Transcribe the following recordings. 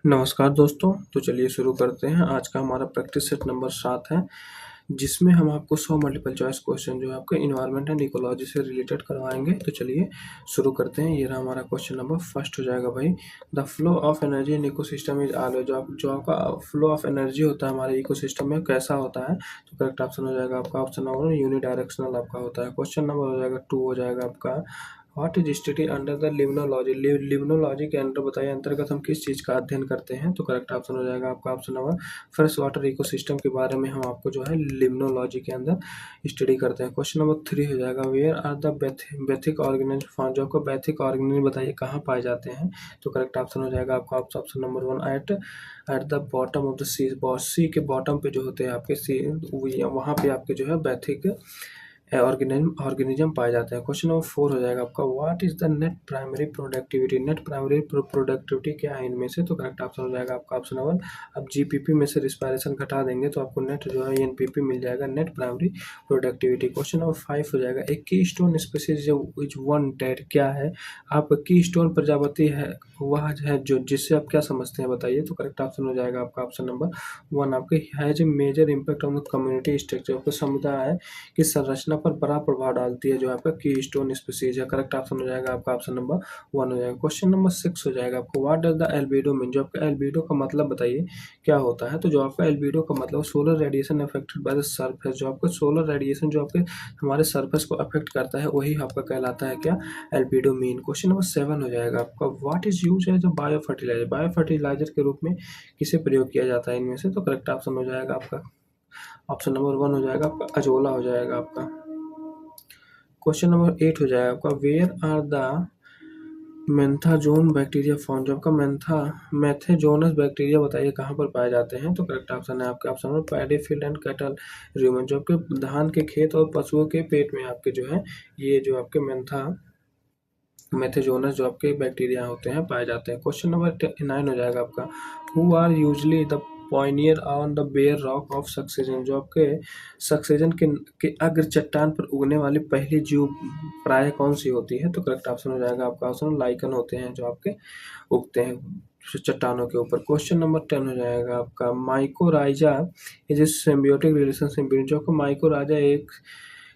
नमस्कार दोस्तों, तो चलिए शुरू करते हैं। आज का हमारा प्रैक्टिस सेट नंबर 7 है, जिसमें हम आपको 100 मल्टीपल चॉइस क्वेश्चन जो है आपके एनवायरनमेंट एंड इकोलॉजी से रिलेटेड करवाएँगे। तो चलिए शुरू करते हैं। ये रहा हमारा क्वेश्चन नंबर फर्स्ट हो जाएगा भाई, the flow of energy in ecosystem is always. जो आपका फ्लो ऑफ एनर्जी होता है हमारे इकोसिस्टम में कैसा होता है? तो करेक्ट ऑप्शन हो जाएगा आपका ऑप्शन नंबर यूनिडायरेक्शनल आपका होता है। क्वेश्चन नंबर हो जाएगा 2 हो जाएगा आपका, what is study under the limnology. Limnology के अंडर बताइए अंतर्गत हम किस चीज़ का अध्ययन करते हैं? तो करेक्ट ऑप्शन हो जाएगा आपका option number fresh water ecosystem के बारे में हम आपको जो है लिम्नोलॉजी के अंदर स्टडी करते हैं। क्वेश्चन नंबर 3 हो जाएगा, where are the benthic organism found. जो आपको बेथिक ऑर्गेनिज्म बताइए कहाँ पाए जाते हैं? तो करेक्ट ऑप्शन हो जाएगा आपका option number 1 at the bottom of the sea के बॉटम पे जो होते हैं आपके सी, वहाँ पे आपके जो है बेथिक ऑर्गेनिज्म पाए जाते हैं। क्वेश्चन नंबर 4 हो जाएगा आपका, what is the net primary productivity. Net primary productivity क्या है इनमें से? तो करेक्ट ऑप्शन हो जाएगा आपका ऑप्शन नंबर, अब जीपीपी में से रिस्पायरेशन घटा देंगे तो आपको नेट जो है एनपीपी मिल जाएगा, net primary productivity. Question number 5 हो जाएगा, एक की stone species is one dead क्या है? आप की स्टोन प्रजापति है वह है जो, जिससे आप क्या समझते हैं बताइए? तो करेक्ट ऑप्शन हो जाएगा आपका ऑप्शन नंबर 1 आपके, has a major impact on the community structure. आपको समुदाय की संरचना पर बड़ा प्रभाव डालती है जो आपका की स्टोन स्पीसीज है। करेक्ट ऑप्शन हो जाएगा आपका ऑप्शन नंबर 1 हो जाएगा। क्वेश्चन नंबर 6 हो जाएगा आपको, what does the albedo mean. जो आपका एल्बिडो का मतलब बताइए क्या होता है? तो जो आपका एल्बिडो का मतलब solar radiation affected by the surface. जो आपका सोलर रेडिएशन जो आपके हमारे सरफेस को अफेक्ट करता है वही आपका कहलाता है क्या? Albedo mean. क्वेश्चन नंबर 7 हो जाएगा आपका, what is use as a bio fertiliser. Bio fertiliser के रूप में किसे प्रयोग किया जाता है इनमें से? तो करेक्ट ऑप्शन हो जाएगा आपका ऑप्शन नंबर 1 हो जाएगा आपका, अजोला हो जाएगा आपका। क्वेश्चन नंबर 8 हो जाएगा आपका, where are the methanogen bacteria found. जो आपका मैथेजोनस बैक्टीरिया बताइए कहाँ पर पाए जाते हैं? तो करेक्ट ऑप्शन है आपके option number paddy field and cattle rumen. जो आपके धान के खेत और पशुओं के पेट में आपके जो है ये जो आपके मैथेजोनस जो आपके बैक्टीरिया होते हैं पाए जाते हैं। क्वेश्चन नंबर 9 हो जाएगा आपका, who are usually the pioneer on the bare rock of succession. जो आपके सक्सेजन के अग्र चट्टान पर उगने वाली पहली जीव प्राय कौन सी होती है? तो करेक्ट ऑप्शन हो जाएगा आपका ऑप्शन लाइकन होते हैं जो आपके उगते हैं चट्टानों के ऊपर। क्वेश्चन नंबर 10 हो जाएगा आपका, mycorrhiza is a symbiotic relationship. जो आपका माइकोराइजा एक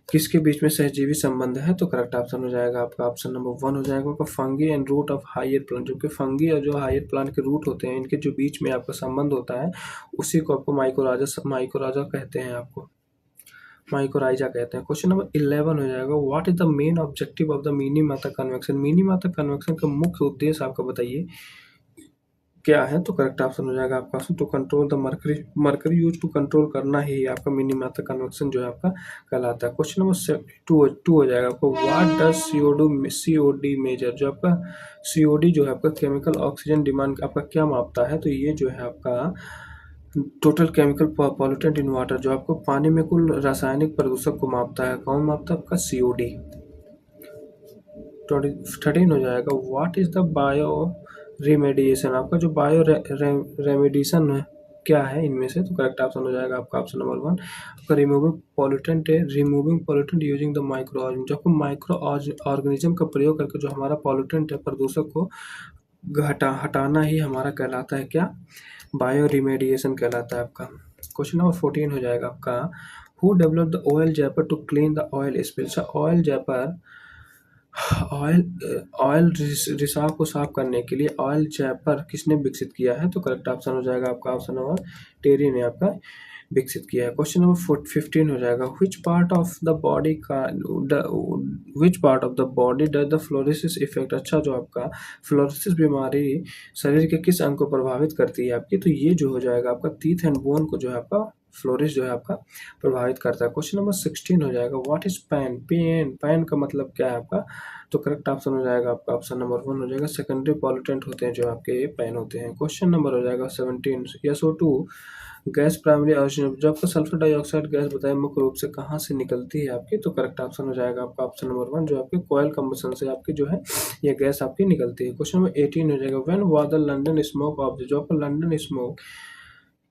किसके बीच में सहजीवी संबंध है? तो करेक्ट ऑप्शन हो जाएगा आपका ऑप्शन नंबर 1 हो जाएगा आपका, fungi and root of higher plant. जो कि फंगी और जो हायर प्लांट के रूट होते हैं इनके जो बीच में आपका संबंध होता है उसी को आपको माइकोराइजा कहते हैं, आपको माइकोराइजा कहते हैं। क्वेश्चन नंबर 11 हो जाएगा, what is the main objective of the mini माता कन्वेक्शन। मिनी माता कन्वेक्शन का मुख्य उद्देश्य आपका बताइए क्या है? तो करेक्ट ऑप्शन हो जाएगा आपका to control the mercury use to control करना ही आपका मिनी माता कन्वेक्शन जो है आपका कहलाता है। क्वेश्चन नंबर 2 हो जाएगा आपको, व्हाट डज सीओडी मेजर। जो आपका सीओडी जो है आपका केमिकल ऑक्सीजन डिमांड आपका क्या मापता है? तो ये जो है आपका total chemical pollutant in water. जो आपको पानी में कुल रासायनिक प्रदूषक को मापता है, कौन मापता है? आपका सीओडी। 13 हो जाएगा, what is the bio remediation. आपका जो बायो रेमेडिएशन है क्या है इनमें से? तो करेक्ट ऑप्शन हो जाएगा आपका ऑप्शन नंबर 1 आपका, रिमूविंग पॉल्यूटेंट है, removing pollutant using the micro organism. जो आपको माइक्रो ऑर्गेनिज्म का प्रयोग करके जो हमारा पॉल्यूटेंट है प्रदूषक को हटाना ही हमारा कहलाता है क्या? बायो रिमेडिएशन कहलाता है आपका। क्वेश्चन नंबर 14 हो जाएगा आपका, who develop the oil zapper to clean the oil spill. Oil zapper oil रिसाव को साफ करने के लिए ऑयल जैपर किसने विकसित किया है? तो करेक्ट ऑप्शन हो जाएगा आपका ऑप्शन नंबर टेरी ने आपका विकसित किया है। क्वेश्चन नंबर 15 हो जाएगा, which part of the body does the fluorosis effect. अच्छा, जो आपका फ्लोरोसिस बीमारी शरीर के किस अंग को प्रभावित करती है आपकी? तो ये जो हो जाएगा आपका टीथ एंड बोन को जो है आपका फ्लोरिस जो है आपका प्रभावित करता है। क्वेश्चन नंबर 16 हो जाएगा, व्हाट इज पैन। पैन का मतलब क्या है आपका? तो करेक्ट ऑप्शन हो जाएगा आपका ऑप्शन नंबर 1 हो जाएगा, सेकेंडरी पॉल्यूटेंट होते हैं जो आपके पैन होते हैं। क्वेश्चन नंबर हो जाएगा 17, SO2 गैस प्राइमरी ऑरिजिन। जो आपका सल्फर डाइऑक्साइड गैस बताए मुख्य रूप से कहाँ से निकलती है आपकी? तो करेक्ट ऑप्शन हो जाएगा आपका ऑप्शन नंबर 1 जो आपके कोयल कंबशन से आपकी जो है ये गैस आपकी निकलती है। क्वेश्चन नंबर 18 हो जाएगा, when was the London smoke observe. जो आपका लंदन स्मोक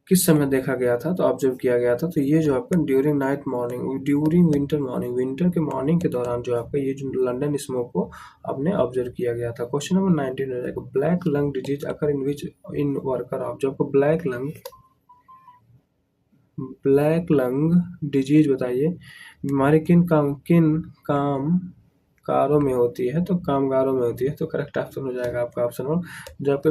किस समय देखा गया था, तो ऑब्जर्व किया गया था, तो ये जो आपका during night morning, during winter morning, winter के मॉर्निंग के दौरान जो आपका ये जो लंदन स्मोक को आपने ऑब्जर्व किया गया था। क्वेश्चन नंबर 19 हो जाएगा, black lung disease occur in which in worker of, जो आपको ब्लैक लंग डिजीज बताइए बीमारी किन कामगारों में होती है, तो कामगारों में होती है, तो करेक्ट ऑप्शन हो जाएगा आपका ऑप्शन नंबर, जो आपके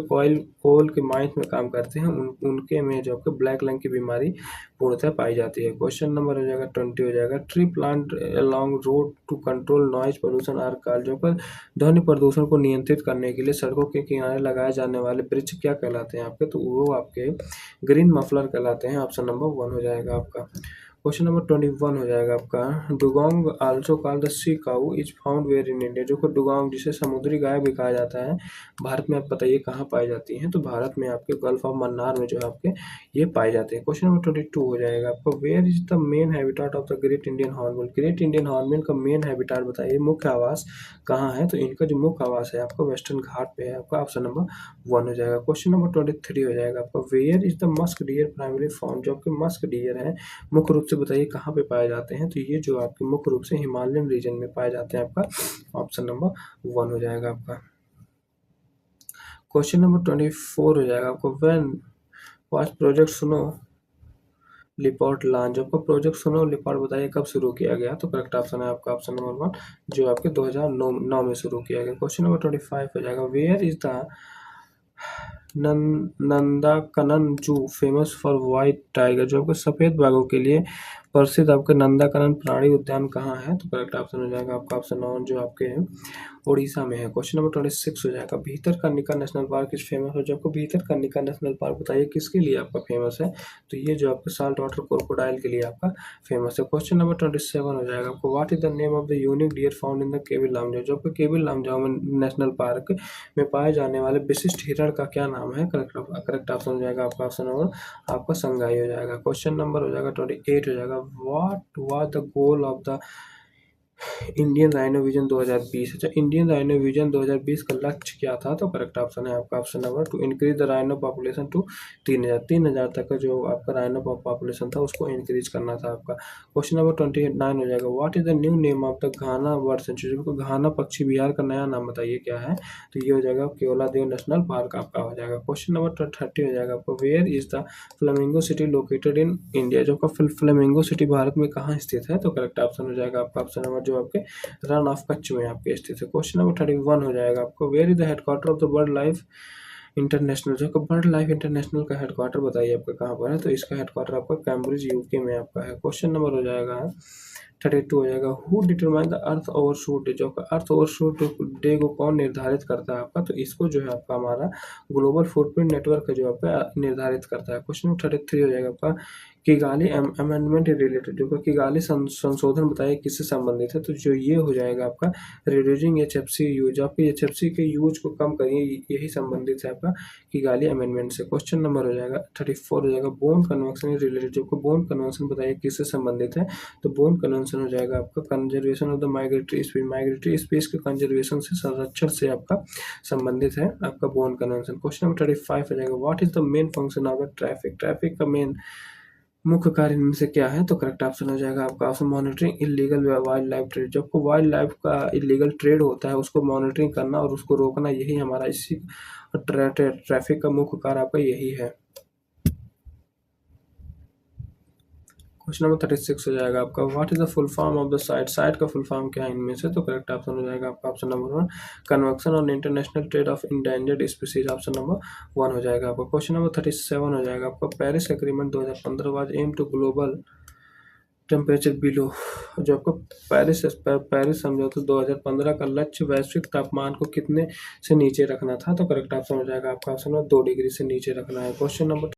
कोल के माइंस में काम करते हैं उनके में जो आपके ब्लैक लंग की बीमारी पूर्णतः पाई जाती है। क्वेश्चन नंबर हो जाएगा 20 हो जाएगा, tree plant along road to control noise pollution are called, जो आपका ध्वनि प्रदूषण को नियंत्रित करने के लिए सड़कों के किनारे लगाए जाने वाले वृक्ष क्या कहलाते हैं आपके, तो वो आपके ग्रीन मफलर कहलाते हैं। ऑप्शन नंबर 1 हो जाएगा आपका। क्वेश्चन नंबर 21 हो जाएगा आपका, dugong also called the sea cow is found where in India, जो कि डुगोंग जिसे समुद्री गाय भी कहा जाता है, भारत में आप बताइए कहाँ पाई जाती हैं, तो भारत में आपके गल्फ ऑफ मन्नार में जो है आपके ये पाई जाते हैं। क्वेश्चन नंबर 22 हो जाएगा आपका, where is the main habitat of the great Indian hornbill, great Indian hornbill का मेन हैबिटाट बताइए, मुख्य आवास कहाँ है, तो इनका जो मुख्य आवास है आपका वेस्टर्न घाट पे है आपका। ऑप्शन नंबर 1 हो जाएगा। क्वेश्चन नंबर 23 हो जाएगा आपका, where is the musk deer primary found, जो आपके मस्क डियर है मुख्य रूप से बताइए कहाँ पे पाए जाते हैं, तो ये जो आपके मुख्य रूप से हिमालयन रीजन में पाए जाते हैं आपका। ऑप्शन नंबर 1 हो जाएगा आपका। क्वेश्चन नंबर 24 हो जाएगा आपको, व्हेन वाज प्रोजेक्ट सुनो लिपोर्ट लॉन्च, आपका प्रोजेक्ट सुनो लिपोर्ट बताइए कब शुरू किया गया, तो करेक्ट ऑप्शन है आपका ऑप्शन नंबर 1, जो आपके 2009 में शुरू किया गया। क्वेश्चन नंबर 25 हो जाएगा, वेयर इज द नंदाकनन जू फेमस फॉर व्हाइट टाइगर, जो आपके सफेद बाघों के लिए प्रसिद्ध आपके नंदाकनन प्राणी उद्यान कहाँ है, तो करेक्ट ऑप्शन हो जाएगा आपका ऑप्शन नंबर, जो आपके उड़ीसा में है। क्वेश्चन नंबर 26 हो जाएगा, Bhitarkanika national park is famous हो, जो आपको भीतरकनिका नेशनल पार्क बताइए किसके लिए आपका फेमस है, तो ये जो आपके साल्ट वाटर क्रोकोडाइल के लिए आपका फेमस है। क्वेश्चन नंबर 27 हो जाएगा आपको, what is the name of the unique deer found in the Keibul Lamjao, जो आपको केबिल लामजाओ नेशनल पार्क में पाए जाने वाले विशिष्ट हिरण का क्या नाम है, करेक्ट ऑप्शन हो जाएगा आपका ऑप्शन नंबर आपका संगाई हो जाएगा। क्वेश्चन नंबर हो जाएगा 28 हो जाएगा, what was the goal of the Indian rhino vision 2020, अच्छा इंडियन राइनो विजन 2020 का लक्ष्य क्या था, तो करेक्ट ऑप्शन है आपका option number 2, increase the rhino population to 3000 तक का जो आपका राइनो पॉपुलेशन था उसको इंक्रीज करना था आपका। क्वेश्चन नंबर 29 हो जाएगा, what is the new name of the Ghana bird sanctuary, को घाना पक्षी विहार का नया नाम बताइए क्या है, तो ये हो जाएगा केवलादेव नेशनल पार्क आपका हो जाएगा। क्वेश्चन नंबर 30 हो जाएगा आपको, where is the flamingo city located in India, जो आपका फ्लेमिंगो सिटी भारत में कहाँ स्थित है, तो करेक्ट ऑप्शन हो जाएगा आपका ऑप्शन नंबर, जो आपके रन ऑफ कच्छ में आपके स्थित है। क्वेश्चन नंबर 31 हो जाएगा आपको, where is the headquarter of the bird life international, जो बर्ड लाइफ इंटरनेशनल का हेडक्वार्टर बताइए आपका कहाँ पर है, तो इसका हेडक्वार्टर आपका कैम्ब्रिज यूके में आपका है। क्वेश्चन नंबर हो जाएगा 32 हो जाएगा, who determine the earth overshoot day, जो आपका अर्थ ओवरशूट डे को कौन निर्धारित करता है आपका, तो इसको जो है आपका हमारा ग्लोबल फुटप्रिंट नेटवर्क जो आपका निर्धारित करता है। क्वेश्चन नंबर 33 हो जाएगा आपका, किगाली अमेंडमेंट रिलेटेड, जो किगाली संशोधन बताइए किससे संबंधित है, तो जो ये हो जाएगा आपका रिड्यूसिंग HFC यूज, आपके HFC के यूज को कम करिए, यही संबंधित है आपका किगाली अमेंडमेंट से। क्वेश्चन नंबर हो जाएगा 34 हो जाएगा, बोन कन्वेंशन रिलेटेड, जो आपको बोन कन्वेंशन बताइए किससे संबंधित है, तो बोन कन्वेंशन हो जाएगा आपका कंजर्वेशन ऑफ द माइग्रेटरी स्पीस के कंजर्वेशन से संरक्षण से आपका संबंधित है आपका बोन कन्वेंशन। क्वेश्चन नंबर 35 हो जाएगा, what is the main function of the traffic का मेन मुख्य कार्य इनमें से क्या है, तो करेक्ट ऑप्शन हो जाएगा आपका option monitoring illegal wild life trade, जब को वाइल्ड लाइफ का इलीगल ट्रेड होता है उसको मॉनिटरिंग करना और उसको रोकना, यही हमारा इसी ट्रैफिक का मुख्य कार्य आपका यही है। क्वेश्चन नंबर 36 हो जाएगा आपका, what is the full form of the site का फुल फॉर्म क्या है इनमें से, तो करेक्ट ऑप्शन हो जाएगा आपका option number 1, convention on international trade off endangered species, option number 1 हो जाएगा आपका। क्वेश्चन नंबर 37 हो जाएगा आपका, Paris agreement 2015 was aim to global temperature below, जो आपको पेरिस समझौता 2015 का लक्ष्य वैश्विक तापमान को कितने से नीचे रखना था, तो करेक्ट ऑप्शन हो जाएगा आपका ऑप्शन नंबर 2 डिग्री से नीचे रखना है। Question number